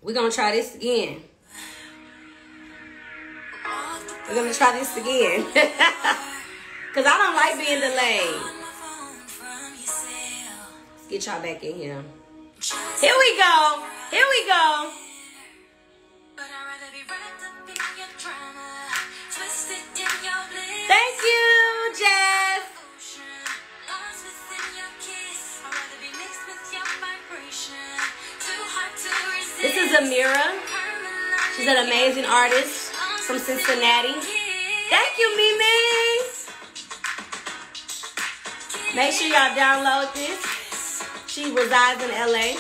We're going to try this again. We're going to try this again. Because I don't like being delayed. Let's get y'all back in here. Here we go. Here we go. Thank you, Jeff. This is Amira. She's an amazing artist from Cincinnati. Thank you, Mimi. Make sure y'all download this. She resides in LA.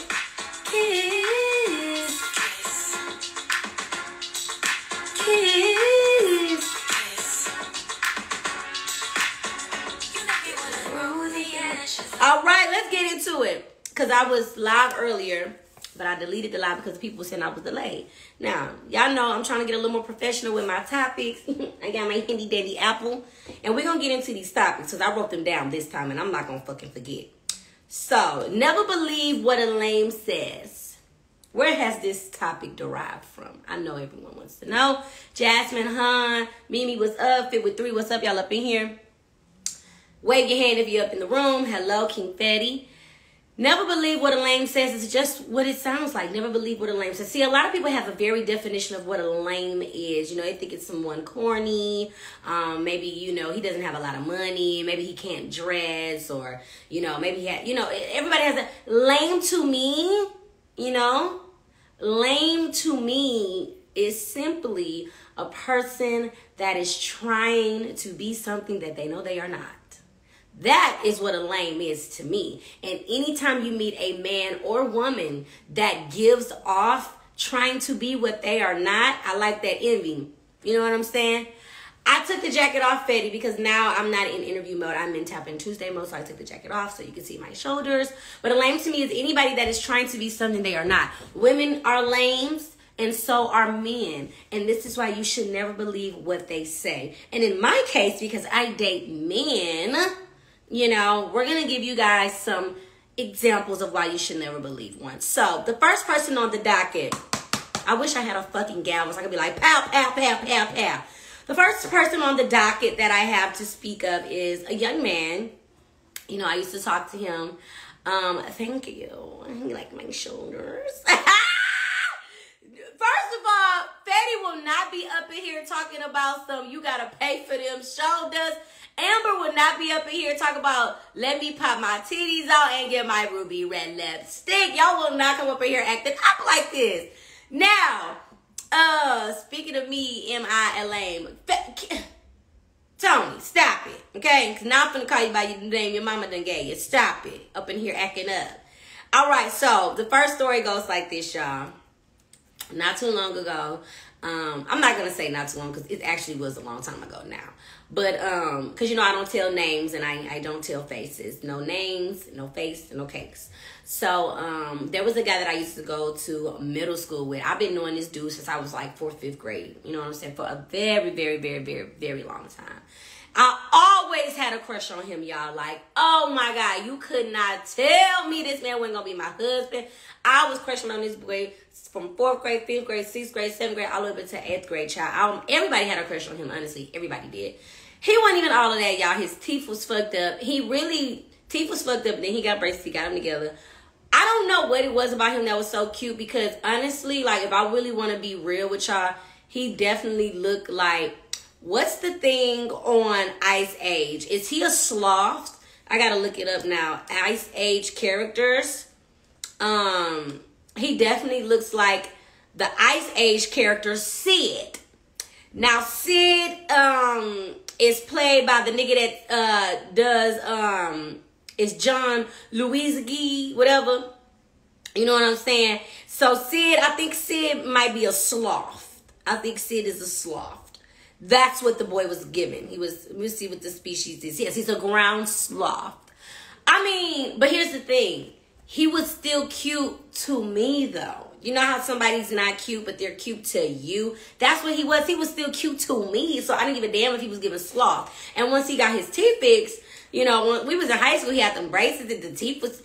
Kiss. Kiss. All right, let's get into it. Because I was live earlier, but I deleted the live because people were saying I was delayed. Now, y'all know I'm trying to get a little more professional with my topics. I got my handy dandy apple. And we're going to get into these topics because I wrote them down this time and I'm not going to fucking forget. So, never believe what a lame says. Where has this topic derived from? I know everyone wants to know. Jasmine, Han, Mimi, what's up? Fit with 3, what's up? Y'all up in here? Wave your hand if you're up in the room. Hello, King Fetty. Never believe what a lame says. It's just what it sounds like. Never believe what a lame says. See, a lot of people have a very definition of what a lame is. You know, they think it's someone corny. Maybe, you know, he doesn't have a lot of money. Maybe he can't dress, or, you know, maybe he had, you know, everybody has a lame to me, you know. Lame to me is simply a person that is trying to be something that they know they are not. That is what a lame is to me. And anytime you meet a man or woman that gives off trying to be what they are not, I like that envy. You know what I'm saying? I took the jacket off, Fetty, because now I'm not in interview mode. I'm in Tapin Tuesday mode, so I took the jacket off so you can see my shoulders. But a lame to me is anybody that is trying to be something they are not. Women are lames, and so are men. And this is why you should never believe what they say. And in my case, because I date men, you know, we're going to give you guys some examples of why you should never believe one. So, the first person on the docket, I wish I had a fucking gavel so I could be like, pow, pow, pow, pow, pow. The first person on the docket that I have to speak of is a young man. You know, I used to talk to him. Thank you. He liked my shoulders. First of all, Fetty will not be up in here talking about some, you got to pay for them shoulders. Amber would not be up in here talking about, let me pop my titties out and get my ruby red lipstick. Y'all will not come up in here acting up like this. Now, speaking of me, am I a lame? Tony, stop it, okay? Because now I'm finna call you by your name your mama done gave you. Stop it. Up in here acting up. All right, so the first story goes like this, y'all. Not too long ago, I'm not going to say not too long because it actually was a long time ago now. But, because, you know, I don't tell names and I don't tell faces. No names, no face, no cakes. So, there was a guy that I used to go to middle school with. I've been knowing this dude since I was like 4th, 5th grade. You know what I'm saying? For a very, very, very, very, very long time. I always had a crush on him, y'all. Like, oh my God, you could not tell me this man wasn't going to be my husband. I was crushing on this boy from 4th grade, 5th grade, 6th grade, 7th grade, all the way up to 8th grade, child. Everybody had a crush on him, honestly. Everybody did. He wasn't even all of that, y'all. His teeth was fucked up. Teeth was fucked up, and then he got braces. He got them together. I don't know what it was about him that was so cute because, honestly, like, if I really want to be real with y'all, he definitely looked like, what's the thing on Ice Age? Is he a sloth? I got to look it up now. Ice Age characters. He definitely looks like the Ice Age character Sid. Now, Sid is played by the nigga that does is John Louis, whatever. You know what I'm saying? So Sid, I think Sid might be a sloth. I think Sid is a sloth. That's what the boy was given. He was, let me see what the species is. Yes, he's a ground sloth. I mean, but here's the thing. He was still cute to me, though. You know how somebody's not cute, but they're cute to you? That's what he was. He was still cute to me, so I didn't give a damn if he was giving sloth. And once he got his teeth fixed, you know, when we was in high school, he had them braces and the teeth was...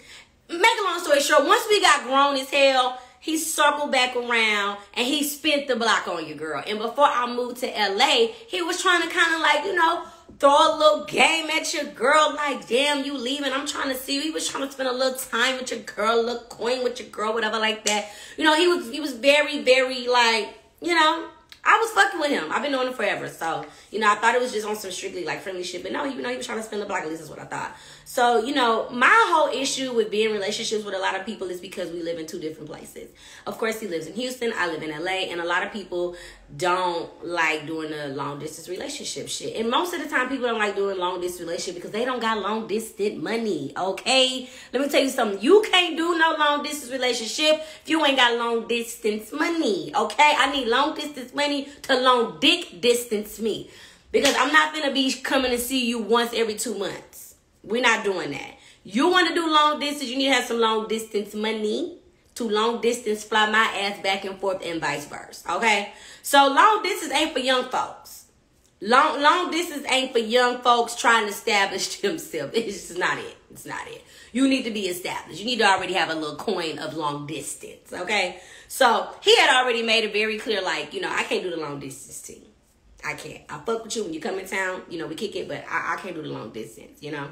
Make a long story short, once we got grown as hell, he circled back around and he spent the block on you, girl. And before I moved to LA, he was trying to kind of like, you know, throw a little game at your girl. Like, damn, you leaving. I'm trying to see you. He was trying to spend a little time with your girl, a little coin with your girl, whatever like that. You know, he was very, very like, you know, I was fucking with him. I've been knowing him forever. So, you know, I thought it was just on some strictly like friendly shit. But no, you know, he was trying to spend the block. At least that's what I thought. So, you know, my whole issue with being in relationships with a lot of people is because we live in two different places. Of course, he lives in Houston. I live in LA. And a lot of people don't like doing a long distance relationship shit. And most of the time, people don't like doing long distance relationship because they don't got long distance money. Okay? Let me tell you something. You can't do no long distance relationship if you ain't got long distance money. Okay? I need long distance money to long dick distance me. Because I'm not going to be coming to see you once every 2 months. We're not doing that. You want to do long distance, you need to have some long distance money to long distance fly my ass back and forth and vice versa. Okay? So long distance ain't for young folks. Long distance ain't for young folks trying to establish themselves. It's just not it. It's not it. You need to be established. You need to already have a little coin of long distance. Okay? So he had already made it very clear, like, you know, I can't do the long distance thing. I can't. I fuck with you when you come in town. You know, we kick it, but I can't do the long distance, you know?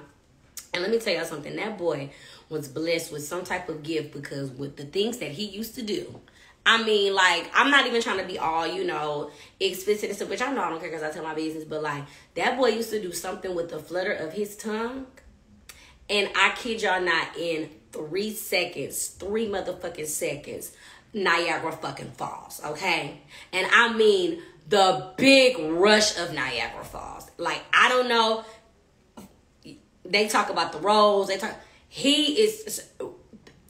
And let me tell y'all something. That boy was blessed with some type of gift because with the things that he used to do, I mean, like, I'm not even trying to be all, you know, explicit and stuff, which I know I don't care because I tell my business, but, like, that boy used to do something with the flutter of his tongue. And I kid y'all not, in 3 seconds, 3 motherfucking seconds, Niagara fucking Falls, okay? And I mean the big rush of Niagara Falls. Like, I don't know. They talk about the rolls. He is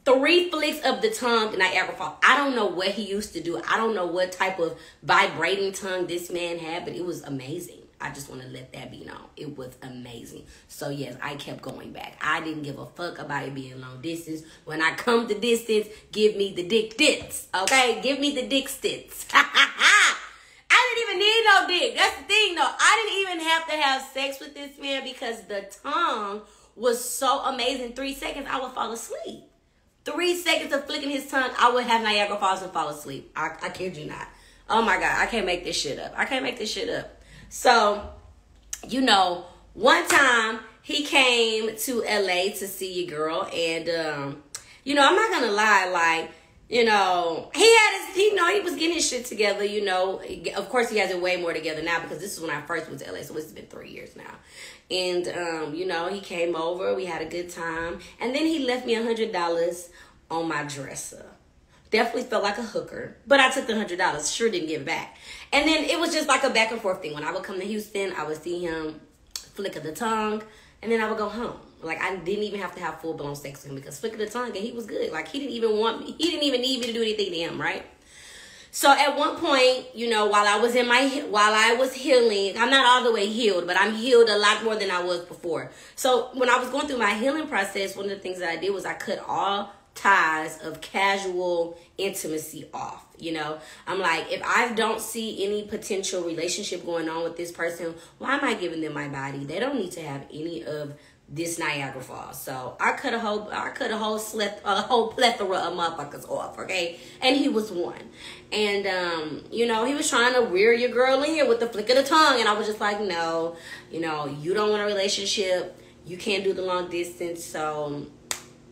3 flicks of the tongue, Niagara Falls. I don't know what he used to do. I don't know what type of vibrating tongue this man had, but it was amazing. I just want to let that be known. It was amazing. So, yes, I kept going back. I didn't give a fuck about it being long distance. When I come to distance, give me the dick dits. Okay? Give me the dick stits. I didn't even need no dick. That's the thing, though. I didn't even have to have sex with this man because the tongue was so amazing. 3 seconds, I would fall asleep. 3 seconds of flicking his tongue, I would have Niagara Falls and fall asleep. I kid you not. Oh, my God. I can't make this shit up. I can't make this shit up. So, you know, one time he came to LA to see your girl. And, you know, I'm not going to lie, like, you know, he was getting his shit together, you know. Of course, he has it way more together now because this is when I first went to LA, so it's been 3 years now. And, you know, he came over, we had a good time. And then he left me $100 on my dresser. Definitely felt like a hooker, but I took the $100, sure didn't give it back. And then it was just like a back and forth thing. When I would come to Houston, I would see him flick of the tongue, and then I would go home. Like, I didn't even have to have full-blown sex with him because flick of the tongue, and he was good. Like, he didn't even want me. He didn't even need me to do anything to him, right? So at one point, you know, while I was healing, I'm not all the way healed, but I'm healed a lot more than I was before. So when I was going through my healing process, one of the things that I did was I cut all ties of casual intimacy off. You know, I'm like, if I don't see any potential relationship going on with this person, why am I giving them my body? They don't need to have any of this Niagara Falls. So I cut a whole plethora of motherfuckers off, okay? And he was one. And you know, he was trying to rear your girl in here with the flick of the tongue, and I was just like, no, you know, you don't want a relationship, you can't do the long distance, so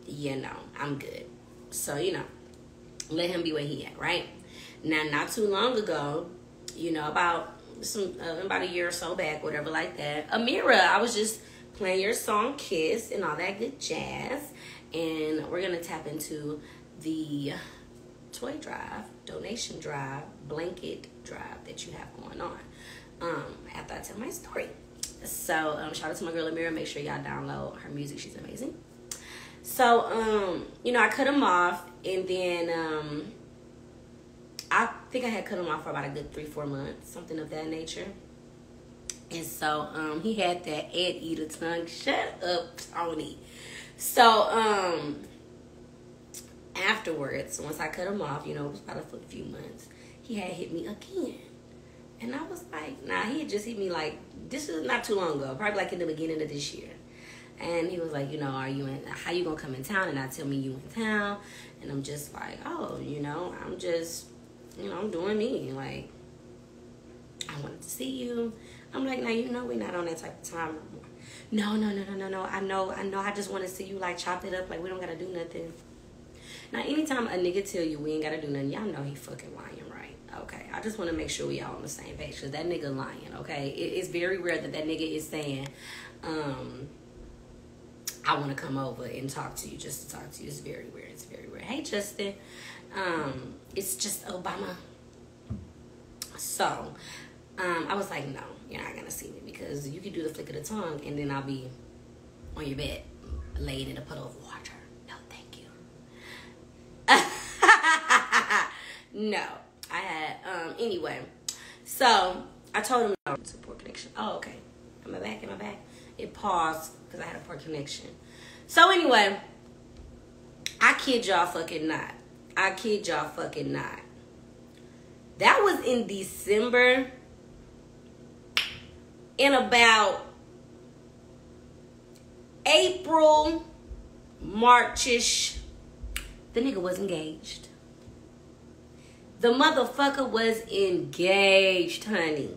you know, I'm good. So, you know, let him be where he at, right? Now, not too long ago, you know, about a year or so back, whatever like that, Amira, I was just playing your song Kiss and all that good jazz, and we're gonna tap into the toy drive, donation drive, blanket drive that you have going on after I tell my story. So shout out to my girl Amira. Make sure y'all download her music, she's amazing. So you know, I cut him off, and then I think I had cut him off for about a good 3-4 months, something of that nature. And so, he had that eater tongue. Shut up, Tony. So, afterwards, once I cut him off, you know, it was about a few months, he had hit me again. And I was like, nah, he had just hit me like, this is not too long ago, probably like in the beginning of this year. And he was like, you know, how you gonna come in town and not tell me you in town? And I'm just like, oh, you know, I'm just, you know, I'm doing me. Like, I wanted to see you. I'm like, now, you know, we're not on that type of time. No. I know. I just want to see you, like, chop it up. Like, we don't got to do nothing. Now, anytime a nigga tell you we ain't got to do nothing, y'all know he fucking lying, right? Okay. I just want to make sure we all on the same page, because that nigga lying, okay? It's very rare that nigga is saying, I want to come over and talk to you, just to talk to you. It's very weird. It's very weird. Hey, Justin. It's just Obama. So, I was like, no, you're not going to see me, because you can do the flick of the tongue and then I'll be on your bed laid in a puddle of water. No, thank you. No, I had, anyway. So, I told him no to poor connection. Oh, okay. Am I back? It paused because I had a poor connection. So, anyway, I kid y'all fucking not. That was in December. In about April, March-ish, the nigga was engaged. The motherfucker was engaged, honey.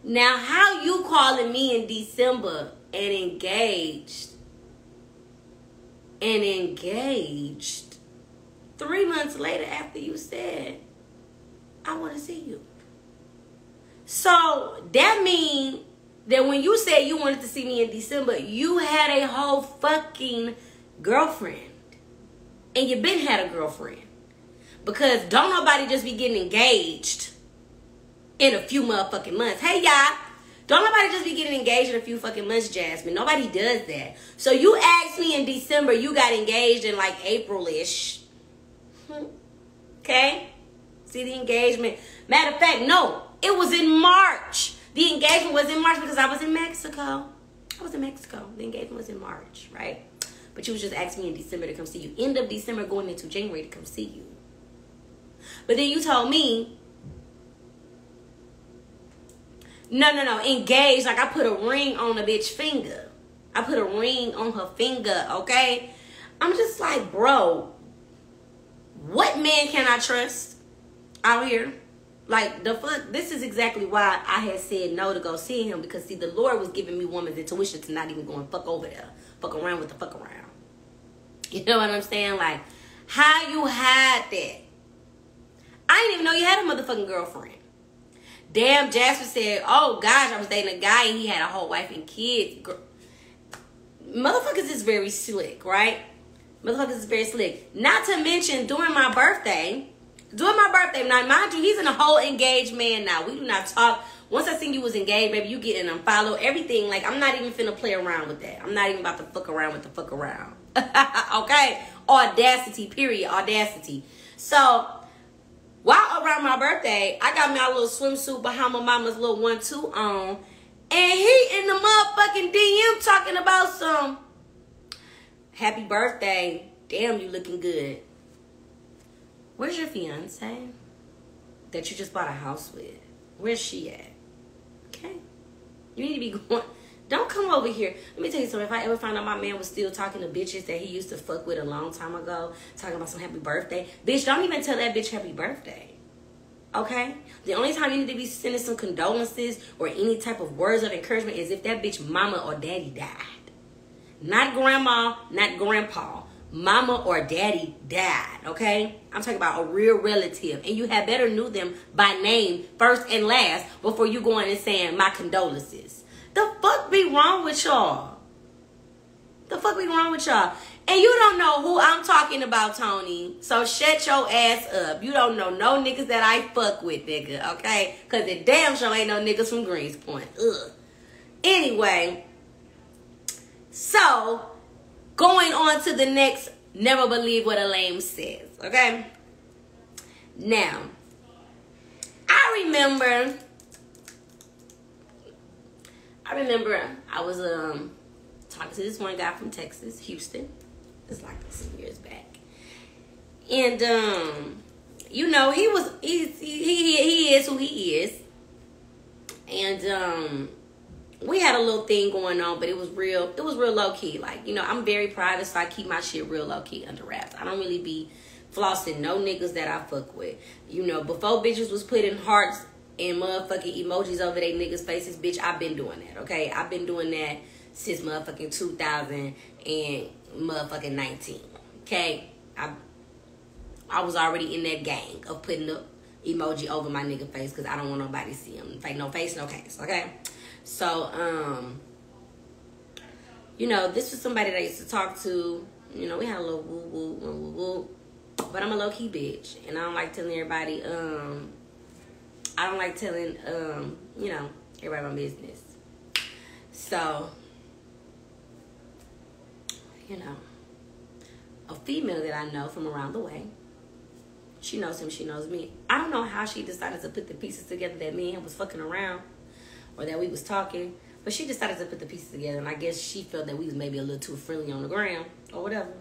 Now, how you calling me in December and engaged 3 months later after you said, I want to see you? So, that means that when you said you wanted to see me in December, you had a whole fucking girlfriend. And you been had a girlfriend. Because don't nobody just be getting engaged in a few motherfucking months. Hey, y'all. Don't nobody just be getting engaged in a few fucking months, Jasmine. Nobody does that. So, you asked me in December, you got engaged in like April-ish. Okay? See the engagement. Matter of fact, no. It was in March. The engagement was in March because I was in Mexico. The engagement was in March, right? But you was just asking me in December to come see you. End of December going into January to come see you. But then you told me, no, engaged. Like I put a ring on a bitch finger. I put a ring on her finger, okay? I'm just like, bro, what man can I trust out here? Like, the fuck, this is exactly why I had said no to go see him. Because, see, the Lord was giving me woman's intuition to not even go and fuck over there. Fuck around with the fuck around. You know what I'm saying? Like, how you had that? I didn't even know you had a motherfucking girlfriend. Damn, Jasper said, oh, gosh, I was dating a guy and he had a whole wife and kids. Motherfuckers is very slick, right? Motherfuckers is very slick. Not to mention, during my birthday, now mind you, he's in a whole engaged man now. We do not talk. Once I seen you was engaged, baby, you get in and follow everything. Like, I'm not even finna play around with that. I'm not even about to fuck around with the fuck around. Okay? Audacity, period. Audacity. So, while around my birthday, I got me a little swimsuit behind my mama's little 1-2 on. And he in the motherfucking DM talking about some happy birthday. Damn, you looking good. Where's your fiance that you just bought a house with? Where's she at? Okay? You need to be going. Don't come over here. Let me tell you something. If I ever find out my man was still talking to bitches that he used to fuck with a long time ago, talking about some happy birthday, bitch, don't even tell that bitch happy birthday. Okay? The only time you need to be sending some condolences or any type of words of encouragement is if that bitch mama or daddy died. Not grandma, not grandpa. Mama or daddy died, okay? I'm talking about a real relative. And you had better knew them by name first and last before you going and saying my condolences. The fuck be wrong with y'all? And you don't know who I'm talking about, Tony. So shut your ass up. You don't know no niggas that I fuck with, nigga, okay? Because the damn sure ain't no niggas from Greenspoint. Ugh. Anyway, so going on to the next, never believe what a lame says, okay? Now, I remember I was talking to this one guy from Texas, Houston. It's like some years back. And you know, he is who he is. And we had a little thing going on, but it was real low key. Like, you know, I'm very private, so I keep my shit real low key under wraps. I don't really be flossing no niggas that I fuck with. You know, before bitches was putting hearts and motherfucking emojis over they niggas' faces, bitch, I've been doing that, okay? I've been doing that since motherfucking 2000 and motherfucking 19, okay? I was already in that gang of putting the emoji over my nigga face because I don't want nobody to see him. It's like, no face, no case, okay? So, you know, this was somebody that I used to talk to. You know, we had a little woo-woo. But I'm a low-key bitch. And I don't like telling everybody, I don't like telling, you know, everybody my business. So, you know, a female that I know from around the way, she knows him, she knows me. I don't know how she decided to put the pieces together that me and him was fucking around or that we was talking, but she decided to put the pieces together, and I guess she felt that we was maybe a little too friendly on the ground or whatever.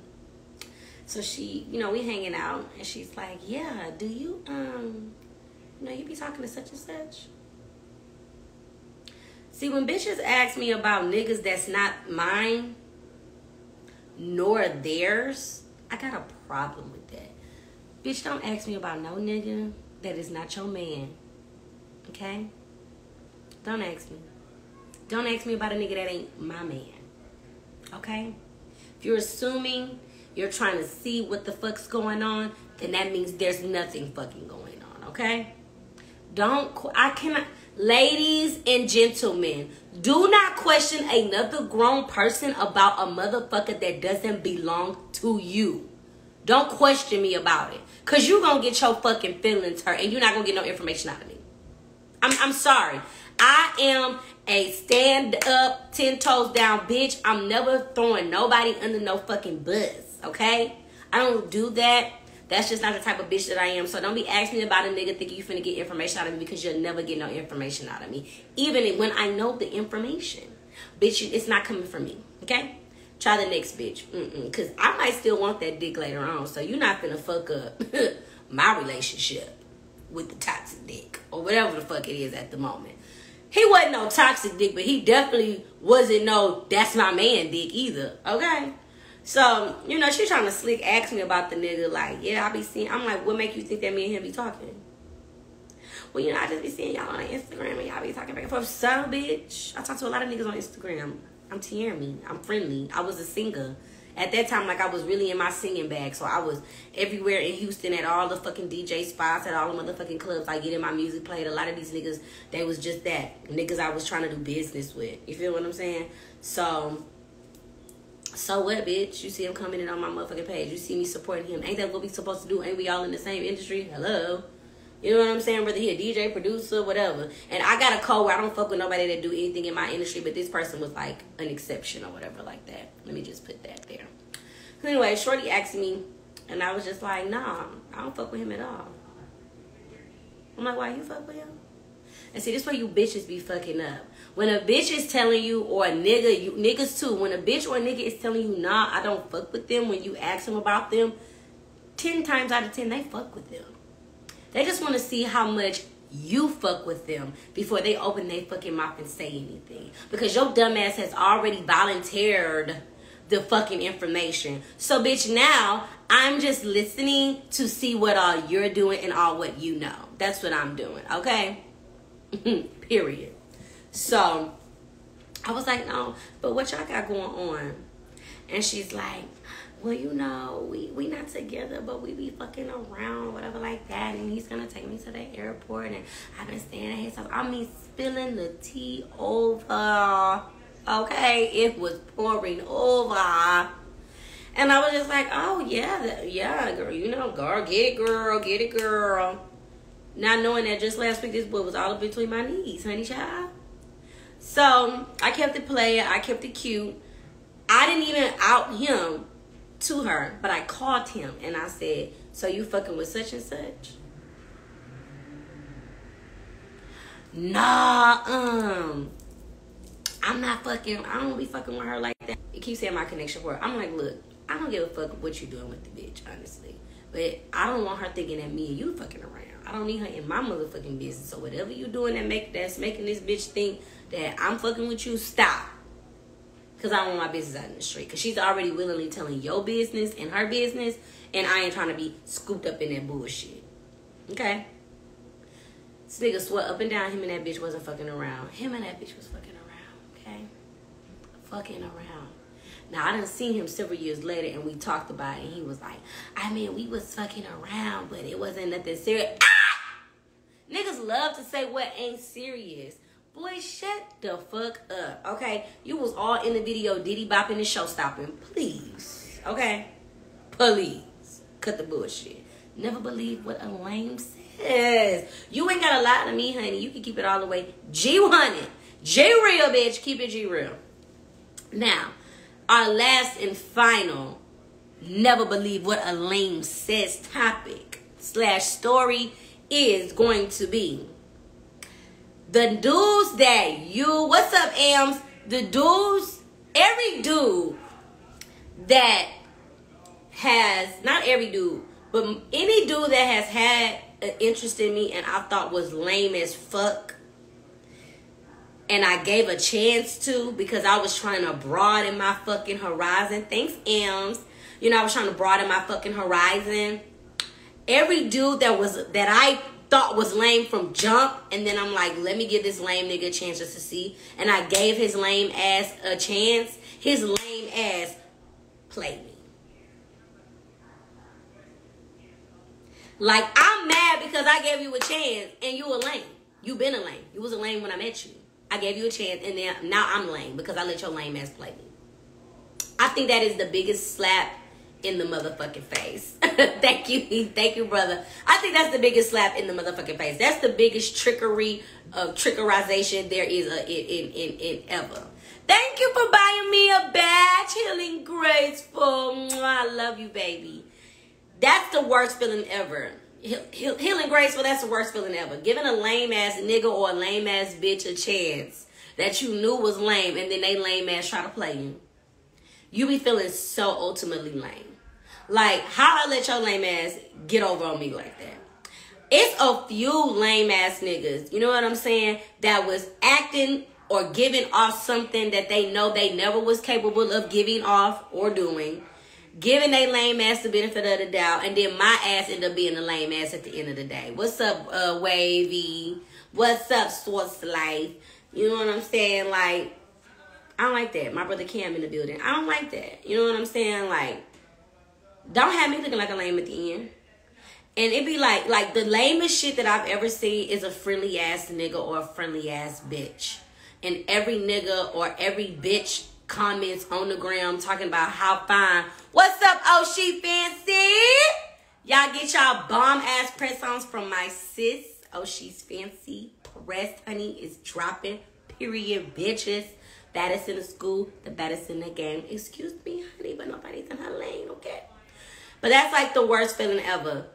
So she, you know, we hanging out, and she's like, yeah, do you, you know, you be talking to such and such? See, when bitches ask me about niggas that's not mine, nor theirs, I got a problem with that. Bitch, don't ask me about no nigga that is not your man. Okay? Don't ask me. Don't ask me about a nigga that ain't my man. Okay? If you're assuming you're trying to see what the fuck's going on, then that means there's nothing fucking going on. Okay? I cannot. Ladies and gentlemen, do not question another grown person about a motherfucker that doesn't belong to you. Don't question me about it. Because you're going to get your fucking feelings hurt and you're not going to get no information out of me. I'm sorry. I am a stand-up, 10 toes down bitch. I'm never throwing nobody under no fucking bus, okay? I don't do that. That's just not the type of bitch that I am. So don't be asking me about a nigga thinking you finna get information out of me, because you'll never get no information out of me. Even when I know the information. Bitch, it's not coming from me, okay? Try the next bitch. Because I might still want that dick later on. So you're not finna fuck up my relationship with the toxic dick. Or whatever the fuck it is at the moment. He wasn't no toxic dick, but he definitely wasn't no that's my man dick either, okay? So, you know, she trying to slick ask me about the nigga. Like, yeah, I be seeing. I'm like, what make you think that me and him be talking? Well, you know, I just be seeing y'all on Instagram and y'all be talking back and forth. So, bitch, I talk to a lot of niggas on Instagram. I'm Tiaramy. I'm friendly. I was a singer. At that time, like, I was really in my singing bag. So, I was everywhere in Houston at all the fucking DJ spots, at all the motherfucking clubs. I get in my music played. A lot of these niggas, they was just that. Niggas I was trying to do business with. You feel what I'm saying? So what, bitch? You see him coming in on my motherfucking page. You see me supporting him. Ain't that what we supposed to do? Ain't we all in the same industry? Hello? You know what I'm saying? Whether he a DJ, producer, whatever. And I got a code where I don't fuck with nobody that do anything in my industry, but this person was like an exception or whatever like that. Let me just put that there. Anyway, Shorty asked me, and I was just like, nah, I don't fuck with him at all. I'm like, why you fuck with him? And see, this where you bitches be fucking up. When a bitch is telling you, or a nigga, you niggas too, when a bitch or a nigga is telling you, nah, I don't fuck with them, when you ask them about them, 10 times out of 10, they fuck with them. They just want to see how much you fuck with them before they open their fucking mouth and say anything. Because your dumb ass has already volunteered the fucking information. So, bitch, now I'm just listening to see what all you're doing and all what you know. That's what I'm doing, okay? Period. So I was like, no, but what y'all got going on? And she's like, well, you know, we not together, but we be fucking around, whatever like that, and he's gonna take me to the airport, and I've been staying at his house. I mean, spilling the tea over, okay? It was pouring over. And I was just like, oh, yeah, girl, you know, girl, get it, girl. Not knowing that just last week this boy was all up between my knees, honey child. So I kept it playing. I kept it cute. I didn't even out him to her, but I called him and I said, so you fucking with such and such? Nah, I'm not fucking. I don't be fucking with her like that. It keeps saying my connection for her. I'm like, look, I don't give a fuck what you doing with the bitch, honestly. But I don't want her thinking that me and you fucking around. I don't need her in my motherfucking business. So whatever you doing that's making this bitch think that I'm fucking with you, stop. Because I don't want my business out in the street. Because she's already willingly telling your business and her business. And I ain't trying to be scooped up in that bullshit. Okay? This nigga swear up and down him and that bitch wasn't fucking around. Him and that bitch was fucking around. Okay? Fucking around. Now, I done seen him several years later and we talked about it. And he was like, I mean, we was fucking around, but it wasn't nothing serious. Ah! Niggas love to say what ain't serious. Boy, shut the fuck up, okay? You was all in the video diddy bopping and show stopping. Please, okay? Please. Cut the bullshit. Never believe what a lame says. You ain't got to lie to me, honey. You can keep it all the way G100. G-real, bitch. Keep it G-real. Now, our last and final never believe what a lame says topic / story is going to be the dudes that you, what's up, Ams? The dudes, every dude that has, not every dude, but any dude that has had an interest in me and I thought was lame as fuck, and I gave a chance to because I was trying to broaden my fucking horizon. Thanks, Ams. You know, I was trying to broaden my fucking horizon. Every dude that I thought was lame from jump, and then I'm like, let me give this lame nigga a chance just to see. And I gave his lame ass a chance. His lame ass played me. Like, I'm mad because I gave you a chance and you a lame. You been a lame. You was a lame when I met you. I gave you a chance and then now I'm lame because I let your lame ass play me. I think that is the biggest slap in the motherfucking face. Thank you, brother. I think that's the biggest slap in the motherfucking face. That's the biggest trickerization there is in ever. Thank you for buying me a badge, Healing Graceful. Mwah, I love you, baby. That's the worst feeling ever. Healing Graceful, that's the worst feeling ever. Giving a lame ass nigga or a lame ass bitch a chance that you knew was lame and then they lame ass try to play you. You be feeling so ultimately lame. Like, how I let your lame ass get over on me like that? It's a few lame ass niggas, you know what I'm saying, that was acting or giving off something that they know they never was capable of giving off or doing, giving they lame ass the benefit of the doubt, and then my ass ended up being the lame ass at the end of the day. What's up, Wavy? What's up, Sports Life? You know what I'm saying? Like, I don't like that. My brother Cam in the building. I don't like that. You know what I'm saying? Like, don't have me looking like a lame at the end. And it be like the lamest shit that I've ever seen is a friendly ass nigga or a friendly ass bitch. And every nigga or every bitch comments on the gram talking about how fine. What's up, oh, she fancy? Y'all get y'all bomb ass press-ons from my sis. Oh, she's fancy. Press, honey, is dropping. Period, bitches. Baddest in the school, the baddest in the game. Excuse me, honey, but nobody's in her lane, okay? But that's like the worst feeling ever.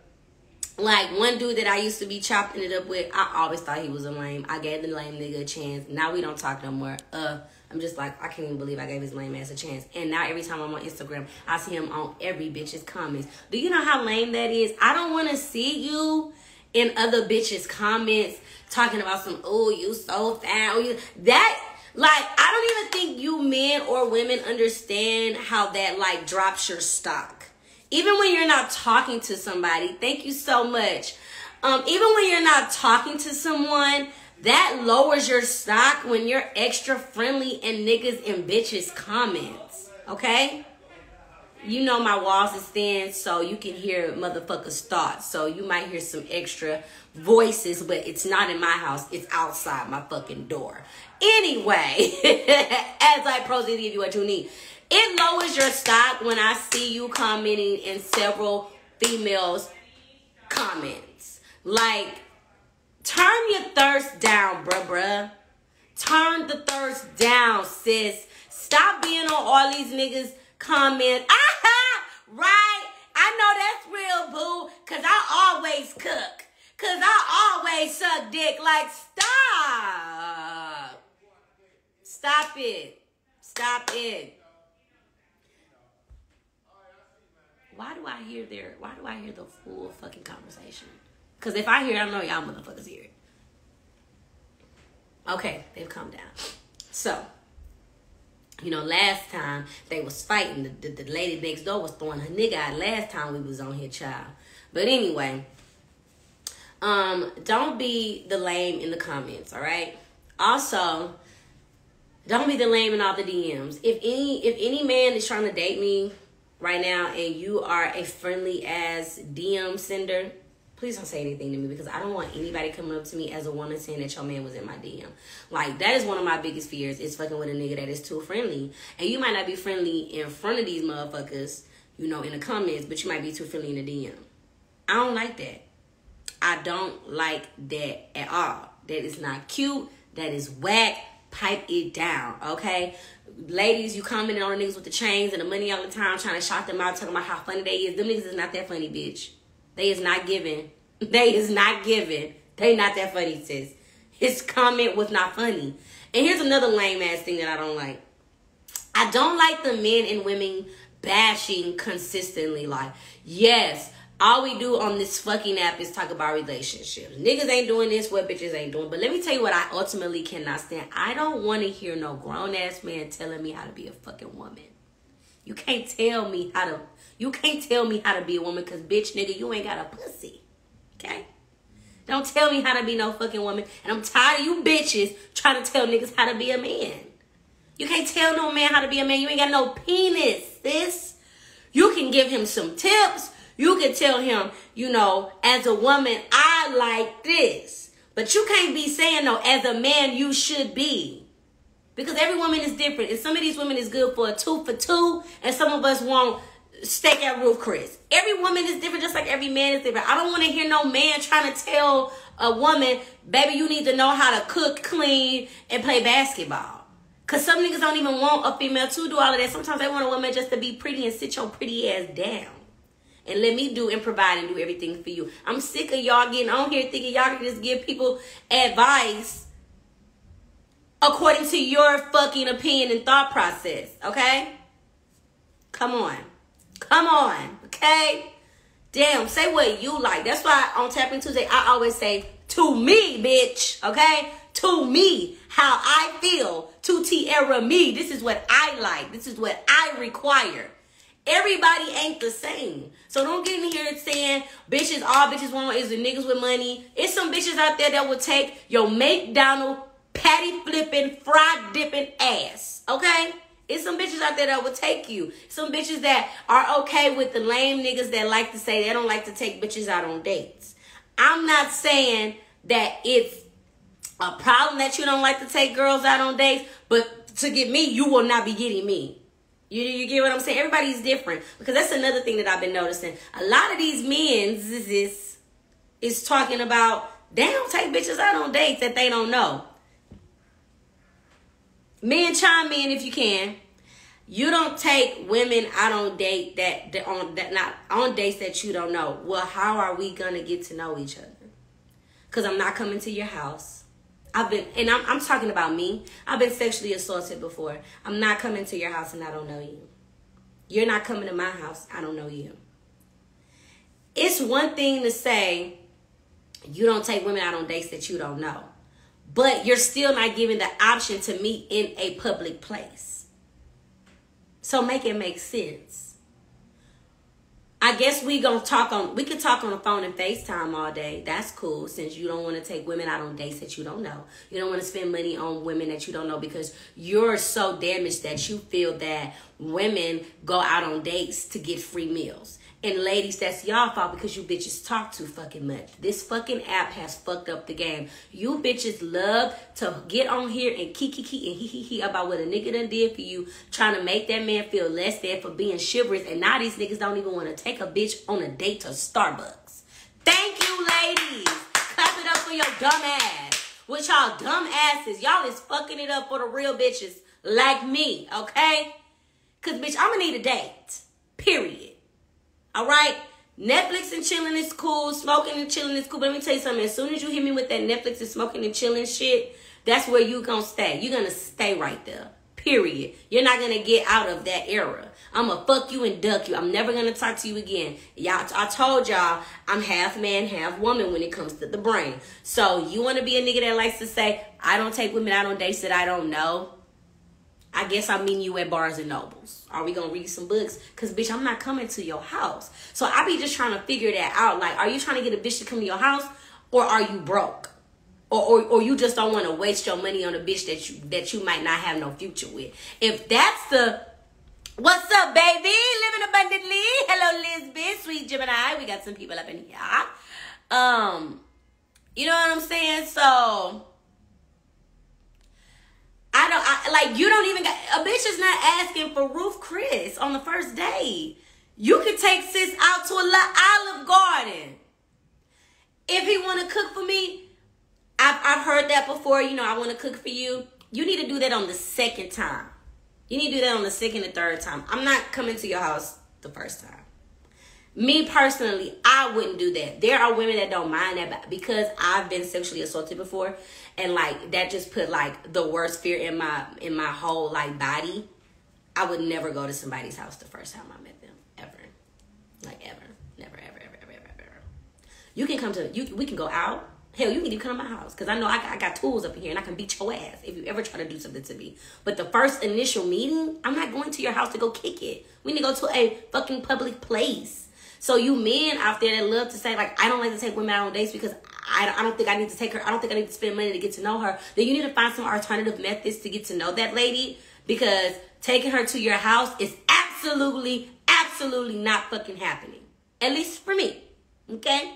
Like, one dude that I used to be chopping it up with, I always thought he was a lame. I gave the lame nigga a chance. Now we don't talk no more. I'm just like, I can't even believe I gave his lame ass a chance. And now every time I'm on Instagram, I see him on every bitch's comments. Do you know how lame that is? I don't want to see you in other bitches' comments talking about some, oh, you so fat. Oh, you that. Like, I don't even think you men or women understand how that, like, drops your stock. Even when you're not talking to somebody, thank you so much. Even when you're not talking to someone, that lowers your stock when you're extra friendly in niggas and bitches comments, okay? You know my walls is thin, so you can hear motherfuckers' thoughts. So you might hear some extra voices, but it's not in my house. It's outside my fucking door. Anyway, as I proceed to give you what you need. It lowers your stock when I see you commenting in several females' comments. Like, turn your thirst down, bruh. Turn the thirst down, sis. Stop being on all these niggas' comments. Right? I know that's real, boo. Because I always cook. Because I always suck dick. Like, stop. Stop it. Stop it. why do I hear the full fucking conversation? Because if I hear it, I know y'all motherfuckers hear it. Okay, they've calmed down. So, you know, last time they was fighting. The lady next door was throwing her nigga out last time we was on here, child. But anyway, don't be the lame in the comments, all right? Also, don't be the lame in all the DMs. If any man is trying to date me right now and you are a friendly ass DM sender, please don't say anything to me, because I don't want anybody coming up to me as a woman saying that your man was in my DM. Like, that is one of my biggest fears, is fucking with a nigga that is too friendly. And you might not be friendly in front of these motherfuckers, you know, in the comments, but you might be too friendly in the DM. I don't like that. I don't like that at all. That is not cute. That is whack. Pipe it down, okay? Ladies, you commenting on the niggas with the chains and the money all the time, trying to shout them out, talking about how funny they is. Them niggas is not that funny, bitch. They is not giving. They is not giving. They not that funny, sis. His comment was not funny. And here's another lame ass thing that I don't like. I don't like the men and women bashing consistently. Like, yes, all we do on this fucking app is talk about relationships. Niggas ain't doing this, what bitches ain't doing. But let me tell you what I ultimately cannot stand. I don't want to hear no grown ass man telling me how to be a fucking woman. You can't tell me how to be a woman, because bitch, nigga, you ain't got a pussy. Okay? Don't tell me how to be no fucking woman. And I'm tired of you bitches trying to tell niggas how to be a man. You can't tell no man how to be a man. You ain't got no penis, sis. You can give him some tips. You can tell him, you know, as a woman, I like this. But you can't be saying, no, as a man, you should be. Because every woman is different. And some of these women is good for a 2 for 2. And some of us want steak at Ruth Chris. Every woman is different, just like every man is different. I don't want to hear no man trying to tell a woman, baby, you need to know how to cook, clean, and play basketball. Because some niggas don't even want a female to do all of that. Sometimes they want a woman just to be pretty and sit your pretty ass down. And let me do and provide and do everything for you. I'm sick of y'all getting on here thinking y'all can just give people advice according to your fucking opinion and thought process, okay? Come on. Come on, okay? Damn, say what you like. That's why on Tapin Tuesday, I always say, to me, bitch, okay? To me, how I feel. To Tiaramy, this is what I like. This is what I require. Everybody ain't the same. So don't get in here saying bitches, all bitches want is the niggas with money. It's some bitches out there that will take your McDonald's patty flipping, fried dipping ass. Okay? It's some bitches out there that will take you. Some bitches that are okay with the lame niggas that like to say they don't like to take bitches out on dates. I'm not saying that it's a problem that you don't like to take girls out on dates, but to get me, you will not be getting me. You get what I'm saying? Everybody's different. Because that's another thing that I've been noticing. A lot of these men is talking about, they don't take bitches out on dates that they don't know. Men, chime in if you can. You don't take women out on date not on dates that you don't know. Well, how are we gonna get to know each other? Because I'm not coming to your house. I'm talking about me. I've been sexually assaulted before. I'm not coming to your house and I don't know you. You're not coming to my house. I don't know you. It's one thing to say you don't take women out on dates that you don't know, but you're still not given the option to meet in a public place. So make it make sense. I guess we could talk on the phone and FaceTime all day. That's cool, since you don't want to take women out on dates that you don't know. You don't want to spend money on women that you don't know because you're so damaged that you feel that women go out on dates to get free meals. And ladies, that's y'all fault because you bitches talk too fucking much. This fucking app has fucked up the game. You bitches love to get on here and kiki and hee about what a nigga done did for you, trying to make that man feel less than for being chivalrous. And now these niggas don't even want to take a bitch on a date to Starbucks. Thank you, ladies. Clap it up for your dumb ass. With y'all dumb asses, y'all is fucking it up for the real bitches like me, okay? Because, bitch, I'm going to need a date. Period. All right? Netflix and chilling is cool. Smoking and chilling is cool. But let me tell you something. As soon as you hit me with that Netflix and smoking and chilling shit, that's where you going to stay. You're going to stay right there. Period. You're not going to get out of that era. I'm going to fuck you and duck you. I'm never going to talk to you again. Y'all, I told y'all I'm half man, half woman when it comes to the brain. So you want to be a nigga that likes to say, I don't take women out on dates that I don't know? I guess I'm meeting you at Barnes and Nobles. Are we going to read some books? Because, bitch, I'm not coming to your house. So I be just trying to figure that out. Like, are you trying to get a bitch to come to your house? Or are you broke? Or you just don't want to waste your money on a bitch that you might not have no future with. If that's the... What's up, baby? Living abundantly. Hello, Lisbeth. Sweet Gemini. We got some people up in here. You know what I'm saying? So... you don't even got, a bitch is not asking for Ruth Chris on the first date. You could take sis out to Olive Garden. If he want to cook for me, I've heard that before. You know, I want to cook for you. You need to do that on the second time. You need to do that on the second and third time. I'm not coming to your house the first time. Me personally, I wouldn't do that. There are women that don't mind that because I've been sexually assaulted before, and like that just put like the worst fear in my whole like body. I would never go to somebody's house the first time I met them, ever, like ever, never, ever, ever, ever, ever, ever. You can come to we can go out. Hell, you can even come to my house because I know I got tools up in here and I can beat your ass if you ever try to do something to me. But the first initial meeting, I'm not going to your house to go kick it. We need to go to a fucking public place. So you men out there that love to say, like, I don't like to take women out on dates because I don't think I need to take her. I don't think I need to spend money to get to know her. Then you need to find some alternative methods to get to know that lady, because taking her to your house is absolutely, absolutely not fucking happening. At least for me. Okay?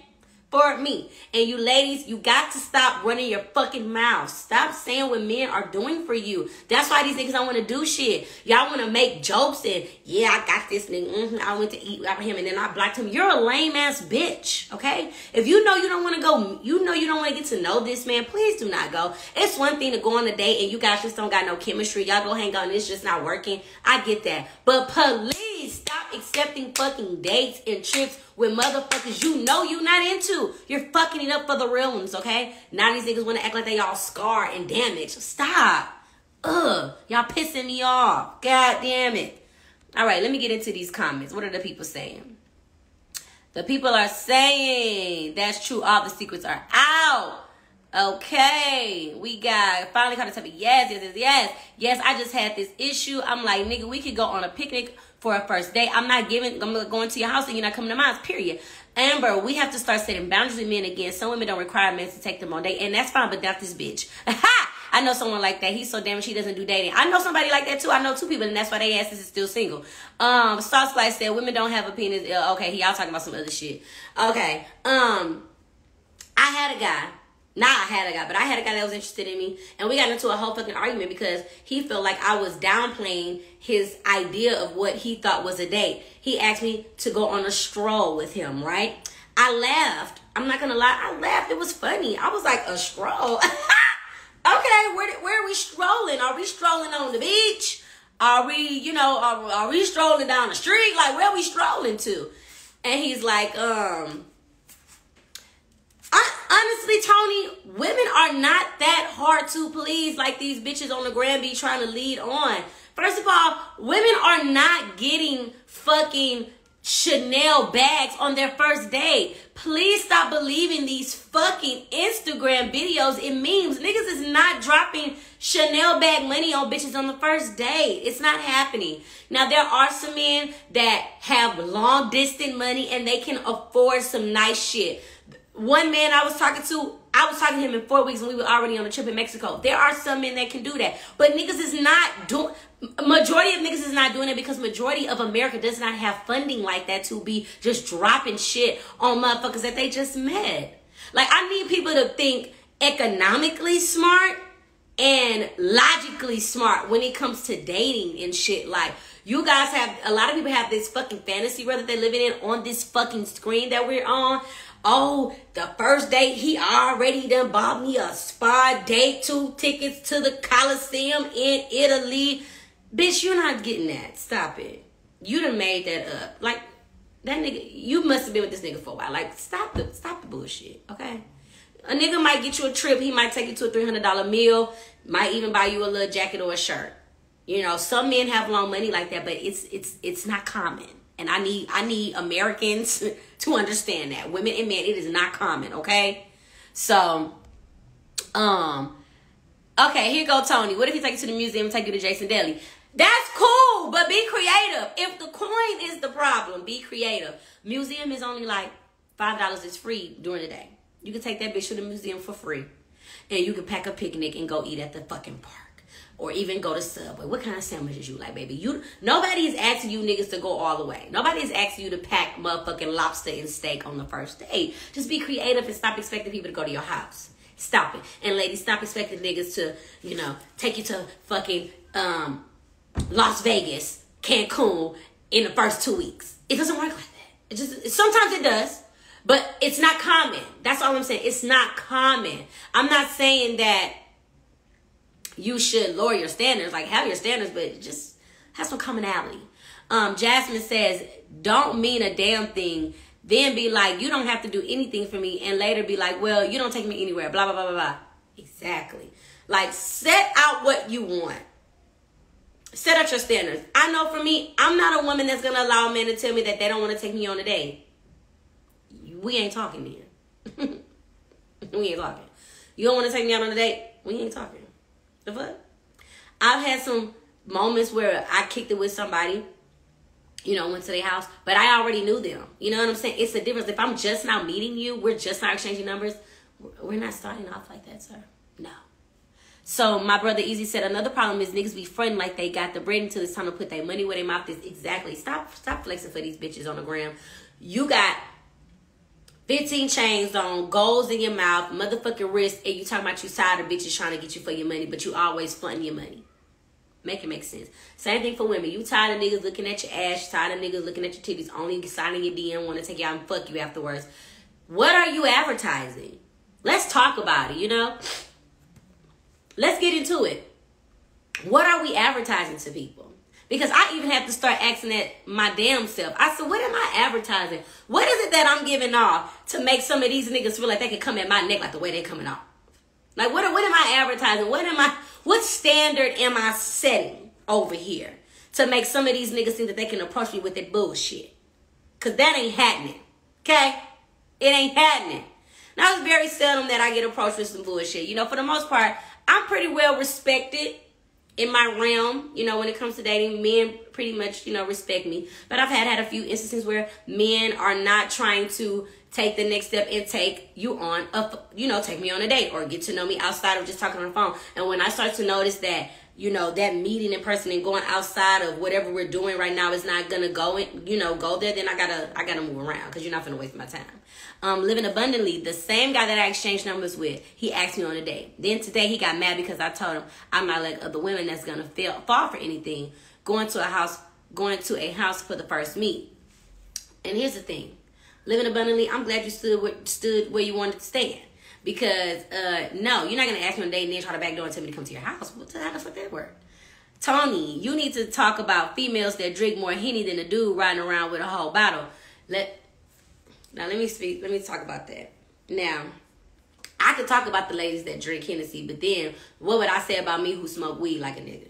For me. And you ladies, you got to stop running your fucking mouth. Stop saying what men are doing for you. That's why these niggas don't want to do shit. Y'all want to make jokes and, yeah, I got this nigga. I went to eat with him and then I blocked him. You're a lame ass bitch. Okay? If you know you don't want to go, you know you don't want to get to know this man, please do not go. It's one thing to go on a date and you guys just don't got no chemistry. Y'all go hang out and it's just not working. I get that. But please stop accepting fucking dates and trips with motherfuckers you know you not into. You're fucking it up for the real ones, okay? Now these niggas want to act like they all scarred and damaged. Stop. Y'all pissing me off. God damn it. All right, let me get into these comments. What are the people saying? The people are saying, that's true, all the secrets are out. Okay, we got, finally caught the topic. Yes, yes, yes, yes. Yes, I just had this issue. I'm like, nigga, we could go on a picnic for a first date. I'm going to your house and you're not coming to mine, period. Amber, we have to start setting boundaries with men again. Some women don't require men to take them on date, and that's fine, but not this bitch. I know someone like that. He's so damn she doesn't do dating. I know somebody like that too. I know two people, and that's why they ass is still single. Sauce Slice said women don't have a penis. Okay, y'all talking about some other shit. Okay. I had a guy that was interested in me, and we got into a whole fucking argument because he felt like I was downplaying his idea of what he thought was a date. He asked me to go on a stroll with him, right? I laughed. I'm not gonna lie, I laughed. It was funny. I was like, a stroll? Okay, where are we strolling? Are we strolling on the beach? Are we, are we strolling down the street? Like, where are we strolling to? And he's like, honestly, Tony, women are not that hard to please like these bitches on the gram be trying to lead on. First of all, women are not getting fucking Chanel bags on their first date. Please stop believing these fucking Instagram videos and memes. Niggas is not dropping Chanel bag money on bitches on the first date. It's not happening. Now, there are some men that have long distance money and they can afford some nice shit. One man I was talking to him in 4 weeks and we were already on a trip in Mexico. There are some men that can do that. But niggas is not doing... Majority of niggas is not doing it because majority of America does not have funding like that to be just dropping shit on motherfuckers that they just met. Like, I need people to think economically smart and logically smart when it comes to dating and shit. Like, you guys have... A lot of people have this fucking fantasy world that they're living in on this fucking screen that we're on. Oh, the first date, he already done bought me a spa date, 2 tickets to the Coliseum in Italy. Bitch, you're not getting that. Stop it. You done made that up. Like, that nigga, you must have been with this nigga for a while. Like, stop the bullshit, okay? A nigga might get you a trip. He might take you to a $300 meal. Might even buy you a little jacket or a shirt. You know, some men have long money like that, but it's not common. And I need Americans to understand that. Women and men, it is not common, okay? So, okay, here go Tony. What if he take you to the museum and take you to Jason Deli? That's cool, but be creative. If the coin is the problem, be creative. Museum is only like $5 is free during the day. You can take that bitch to the museum for free. And you can pack a picnic and go eat at the fucking park. Or even go to Subway. What kind of sandwiches you like, baby? Nobody is asking you niggas to go all the way. Nobody is asking you to pack motherfucking lobster and steak on the first date. Just be creative and stop expecting people to go to your house. Stop it. And ladies, stop expecting niggas to, you know, take you to fucking Las Vegas, Cancun in the first 2 weeks. It doesn't work like that. Sometimes it does, but it's not common. That's all I'm saying. It's not common. I'm not saying that you should lower your standards, like have your standards, but just have some commonality. Jasmine says, don't mean a damn thing, then be like, you don't have to do anything for me, and later be like, well, you don't take me anywhere, blah, blah, blah, blah, blah. Exactly. Like, set out what you want. Set out your standards. I know for me, I'm not a woman that's going to allow a man to tell me that they don't want to take me on a date. We ain't talking then. We ain't talking. You don't want to take me out on a date? We ain't talking. The fuck? I've had some moments where I kicked it with somebody, you know, went to their house, but I already knew them. You know what I'm saying? It's a difference. If I'm just now meeting you, we're just not exchanging numbers, we're not starting off like that, sir. No. So my brother Easy said, another problem is niggas be fronting like they got the bread until it's time to put their money where their mouth is. Exactly. Stop flexing for these bitches on the gram. You got 15 chains on, goals in your mouth, motherfucking wrist, and you talking about you tired of bitches trying to get you for your money, but you always fronting your money. Make it make sense. Same thing for women. You tired of niggas looking at your ass, tired of niggas looking at your titties, only signing your DM, want to take you out and fuck you afterwards. What are you advertising? Let's talk about it, you know? Let's get into it. What are we advertising to people? Because I even have to start asking that my damn self. I said, what am I advertising? What is it that I'm giving off to make some of these niggas feel like they can come at my neck like the way they're coming off? Like, what am I advertising? What standard am I setting over here to make some of these niggas think that they can approach me with that bullshit? Because that ain't happening. Okay? It ain't happening. Now, it's very seldom that I get approached with some bullshit. You know, for the most part, I'm pretty well respected in my realm, you know, when it comes to dating. Men pretty much, you know, respect me. But I've had a few instances where men are not trying to take the next step and take you on, take me on a date or get to know me outside of just talking on the phone. And when I start to notice that, you know, that meeting in person and going outside of whatever we're doing right now is not gonna go there, then I gotta move around, because you're not gonna waste my time. Living abundantly, the same guy that I exchanged numbers with, he asked me on a date. Then today he got mad because I told him I'm not like other women that's gonna fall for anything, going to a house for the first meet. And here's the thing, living abundantly, I'm glad you stood where you wanted to stand. Because, no, you're not going to ask me on a date and then try to backdoor and tell me to come to your house. How the fuck that work? Tony, you need to talk about females that drink more Henny than a dude riding around with a whole bottle. Let me talk about that. Now, I could talk about the ladies that drink Hennessy, but then what would I say about me who smoke weed like a nigga?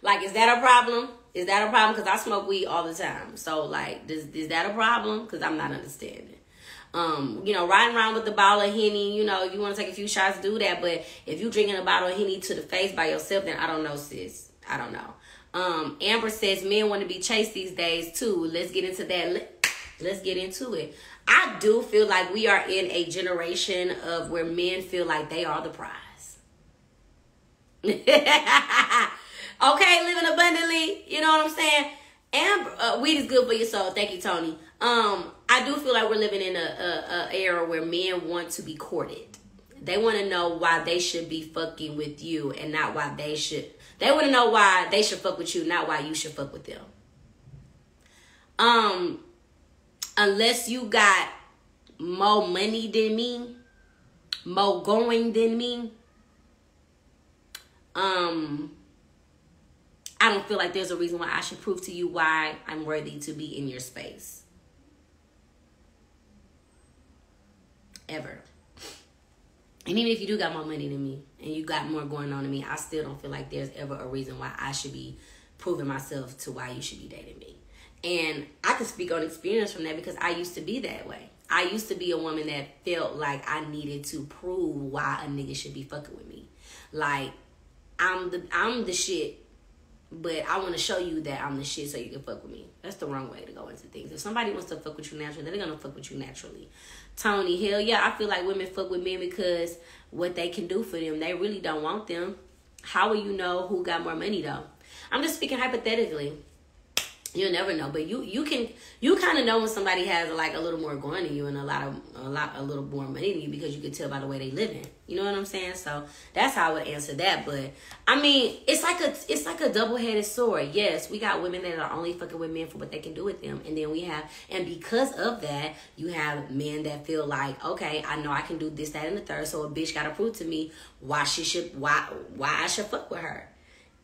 Like, is that a problem? Is that a problem? Because I smoke weed all the time. So, like, is that a problem? Because I'm not understanding. Riding around with the bottle of Henny, you know, you want to take a few shots, do that. But if you drinking a bottle of Henny to the face by yourself, then I don't know, sis. I don't know. Amber says men want to be chased these days, too. Let's get into that. Let's get into it. I do feel like we are in a generation of where men feel like they are the prize. Okay, living abundantly. You know what I'm saying? Amber, weed is good for your soul. Thank you, Tony. I do feel like we're living in a era where men want to be courted. They want to know why they should be fucking with you and not why they should. They want to know why they should fuck with you, not why you should fuck with them. Unless you got more money than me, more going than me, I don't feel like there's a reason why I should prove to you why I'm worthy to be in your space. Ever. And even if you do got more money than me and you got more going on than me, I still don't feel like there's ever a reason why I should be proving myself to why you should be dating me. And I can speak on experience from that because I used to be that way. I used to be a woman that felt like I needed to prove why a nigga should be fucking with me. Like, I'm the shit, but I want to show you that I'm the shit so you can fuck with me. That's the wrong way to go into things. If somebody wants to fuck with you naturally, they're going to fuck with you naturally. Tony, hell yeah, I feel like women fuck with men because what they can do for them, they really don't want them. How will you know who got more money though? I'm just speaking hypothetically. You'll never know, but you kind of know when somebody has like a little more going than you and a little more money than you because you can tell by the way they living. You know what I'm saying? So that's how I would answer that. But I mean, it's like a double-headed sword. Yes, we got women that are only fucking with men for what they can do with them, and then and because of that, you have men that feel like, okay, I know I can do this, that, and the third, so a bitch gotta prove to me why I should fuck with her.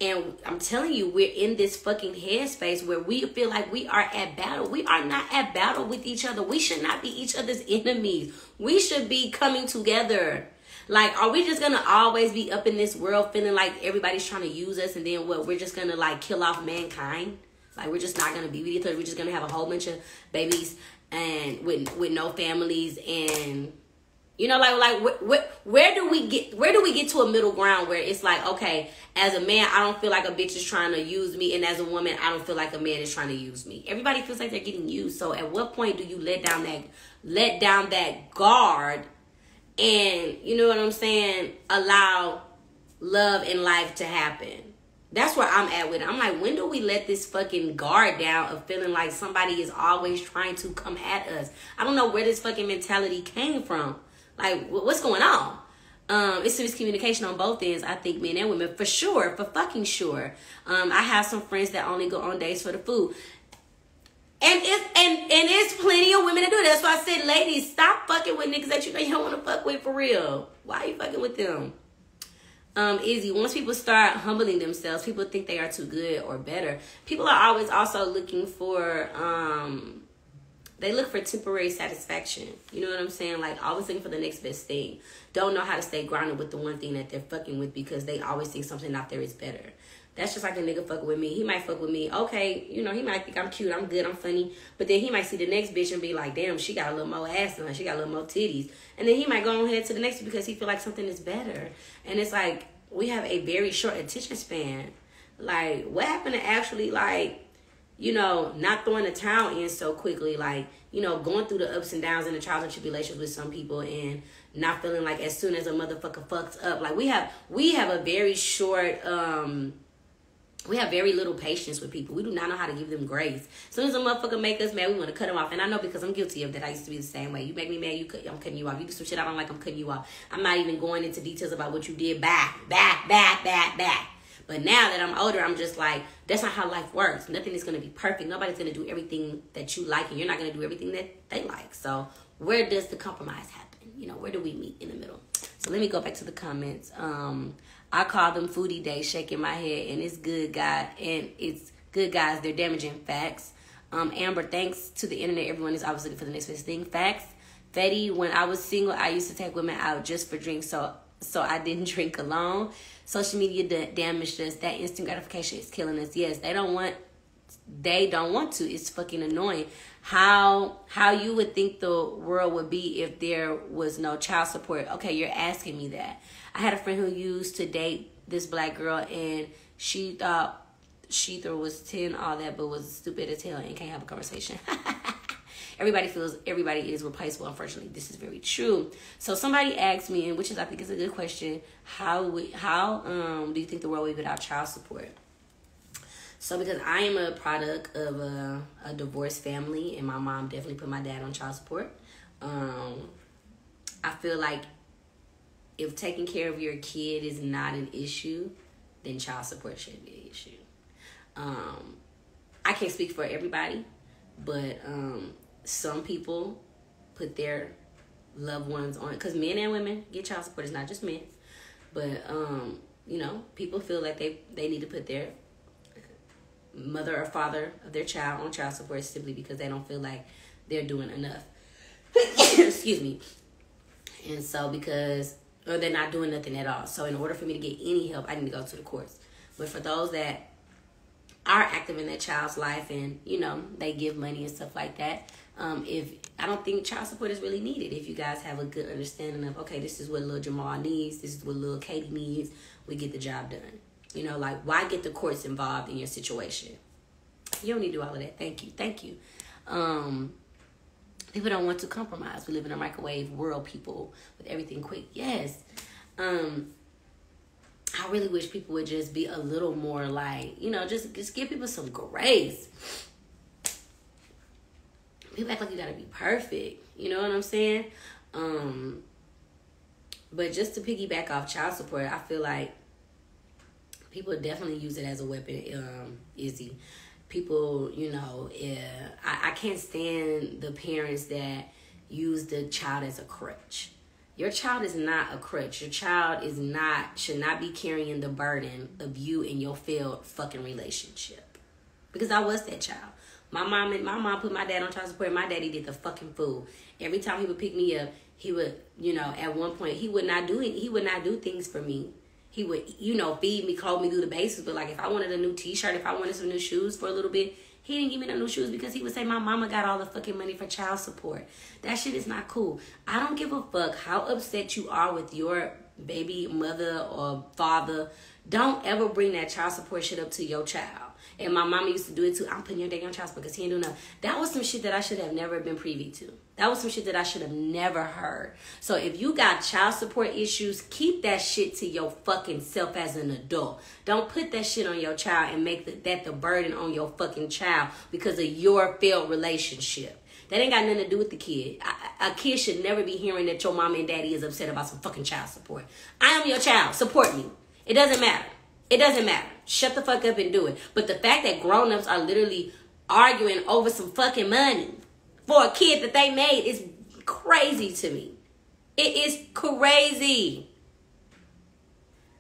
And I'm telling you, we're in this fucking headspace where we feel like we are at battle. We are not at battle with each other. We should not be each other's enemies. We should be coming together. Like, are we just going to always be up in this world feeling like everybody's trying to use us and then what? We're just going to like kill off mankind? Like, we're just not going to be with each other. We're just going to have a whole bunch of babies and with no families and... You know, where do we get to a middle ground where it's like, okay, as a man, I don't feel like a bitch is trying to use me, and as a woman, I don't feel like a man is trying to use me. Everybody feels like they're getting used. So at what point do you let down that guard and, you know what I'm saying, allow love and life to happen? That's where I'm at with it. I'm like, when do we let this fucking guard down of feeling like somebody is always trying to come at us? I don't know where this fucking mentality came from. Like, what's going on? It's miscommunication on both ends, I think, men and women, for sure, for fucking sure. I have some friends that only go on dates for the food. And it's plenty of women that do that. That's why I said, ladies, stop fucking with niggas that you know you don't want to fuck with for real. Why are you fucking with them? Izzy, once people start humbling themselves, people think they are too good or better. People are always also looking for... They look for temporary satisfaction. You know what I'm saying? Like, always looking for the next best thing. Don't know how to stay grounded with the one thing that they're fucking with because they always think something out there is better. That's just like a nigga fucking with me. He might fuck with me. Okay, you know, he might think I'm cute, I'm good, I'm funny. But then he might see the next bitch and be like, damn, she got a little more ass than her. She got a little more titties. And then he might go on ahead to the next because he feel like something is better. And it's like, we have a very short attention span. Like, what happened to actually, like... you know, not throwing the towel in so quickly, like, you know, going through the ups and downs and the trials and tribulations with some people and not feeling like as soon as a motherfucker fucks up. Like, we have a very short, we have very little patience with people. We do not know how to give them grace. As soon as a motherfucker make us mad, we want to cut them off. And I know because I'm guilty of that. I used to be the same way. You make me mad, I'm cutting you off. You do some shit I don't like, I'm cutting you off. I'm not even going into details about what you did. Back. But now that I'm older, I'm just like, that's not how life works. Nothing is going to be perfect. Nobody's going to do everything that you like, and you're not going to do everything that they like. So where does the compromise happen? You know, where do we meet in the middle? So let me go back to the comments. I call them foodie days, shaking my head, and it's good, guys. They're damaging facts. Amber, thanks to the internet, everyone is always looking for the next best thing. Facts. Fetty, when I was single, I used to take women out just for drinks, so I didn't drink alone. Social media damaged us. That instant gratification is killing us. Yes, they don't want to. It's fucking annoying. How you would think the world would be if there was no child support. Okay, you're asking me that. I had a friend who used to date this black girl, and she thought she was 10, all that, but was stupid as hell and can't have a conversation. Everybody feels everybody is replaceable. Unfortunately, this is very true. So somebody asked me, and which is I think is a good question, how do you think the world would be without child support? So because I am a product of a divorced family, and my mom definitely put my dad on child support, I feel like if taking care of your kid is not an issue, then child support shouldn't be an issue. I can't speak for everybody, but some people put their loved ones on, because men and women get child support. It's not just men, but you know, people feel like they need to put their mother or father of their child on child support simply because they don't feel like they're doing enough. Excuse me. And so because or they're not doing nothing at all. So in order for me to get any help, I need to go to the courts. But for those that are active in their child's life and, you know, they give money and stuff like that, if I don't think child support is really needed. If you guys have a good understanding of, okay, this is what little Jamal needs, this is what little Katie needs, we get the job done. You know, like, why get the courts involved in your situation? You don't need to do all of that. Thank you. Thank you. People don't want to compromise. We live in a microwave world, people, with everything quick. Yes. I really wish people would just be a little more like, you know, just give people some grace. People act like you gotta be perfect. You know what I'm saying? But just to piggyback off child support, I feel like people definitely use it as a weapon, Izzy. People, you know, I can't stand the parents that use the child as a crutch. Your child is not a crutch. Your child should not be carrying the burden of you and your failed fucking relationship. Because I was that child. My mom put my dad on child support. My daddy did the fucking fool. Every time he would pick me up, he would, you know, at one point he would not do things for me. He would, you know, feed me, clothe me, do the basics. But like if I wanted a new t-shirt, if I wanted some new shoes for a little bit, he didn't give me no new shoes because he would say my mama got all the fucking money for child support. That shit is not cool. I don't give a fuck how upset you are with your baby mother or father. Don't ever bring that child support shit up to your child. And my mama used to do it too. I'm putting your daddy on child support because he ain't doing nothing. That was some shit that I should have never been privy to. That was some shit that I should have never heard. So if you got child support issues, keep that shit to your fucking self as an adult. Don't put that shit on your child and make that the burden on your fucking child because of your failed relationship. That ain't got nothing to do with the kid. A kid should never be hearing that your mama and daddy is upset about some fucking child support. I am your child. Support me. It doesn't matter. It doesn't matter. Shut the fuck up and do it. But the fact that grown-ups are literally arguing over some fucking money for a kid that they made is crazy to me. It is crazy.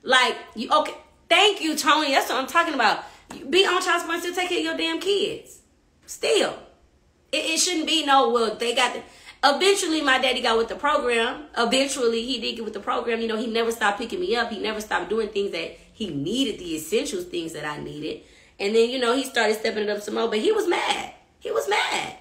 Like, you okay? Thank you, Tony. That's what I'm talking about. You be on child support and still take care of your damn kids. Still. It shouldn't be no, well, they got the... Eventually, my daddy got with the program. Eventually, he did get with the program. You know, he never stopped picking me up. He never stopped doing things that he needed, the essential things that I needed. And then, you know, he started stepping it up some more. But he was mad. He was mad.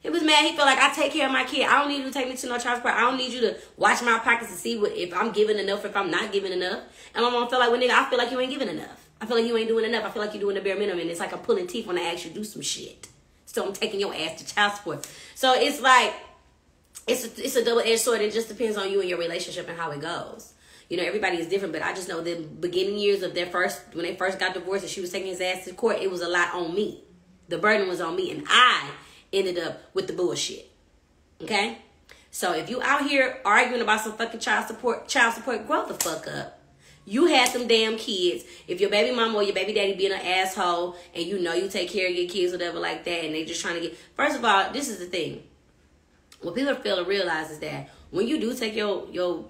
He was mad. He felt like, I take care of my kid. I don't need you to take me to no child support. I don't need you to watch my pockets to see if I'm giving enough or if I'm not giving enough. And my mom felt like, well, nigga, I feel like you ain't giving enough. I feel like you ain't doing enough. I feel like you're doing the bare minimum. And it's like I'm pulling teeth when I ask you to do some shit. So I'm taking your ass to child support. So it's like, it's a double-edged sword. It just depends on you and your relationship and how it goes. You know, everybody is different, but I just know the beginning years of when they first got divorced and she was taking his ass to court, it was a lot on me. The burden was on me, and I ended up with the bullshit. Okay? So if you out here arguing about some fucking child support, grow the fuck up. You had some damn kids. If your baby mama or your baby daddy being an asshole and you know you take care of your kids, whatever like that, and they just trying to get... First of all, this is the thing. What people fail to realize is that when you do take your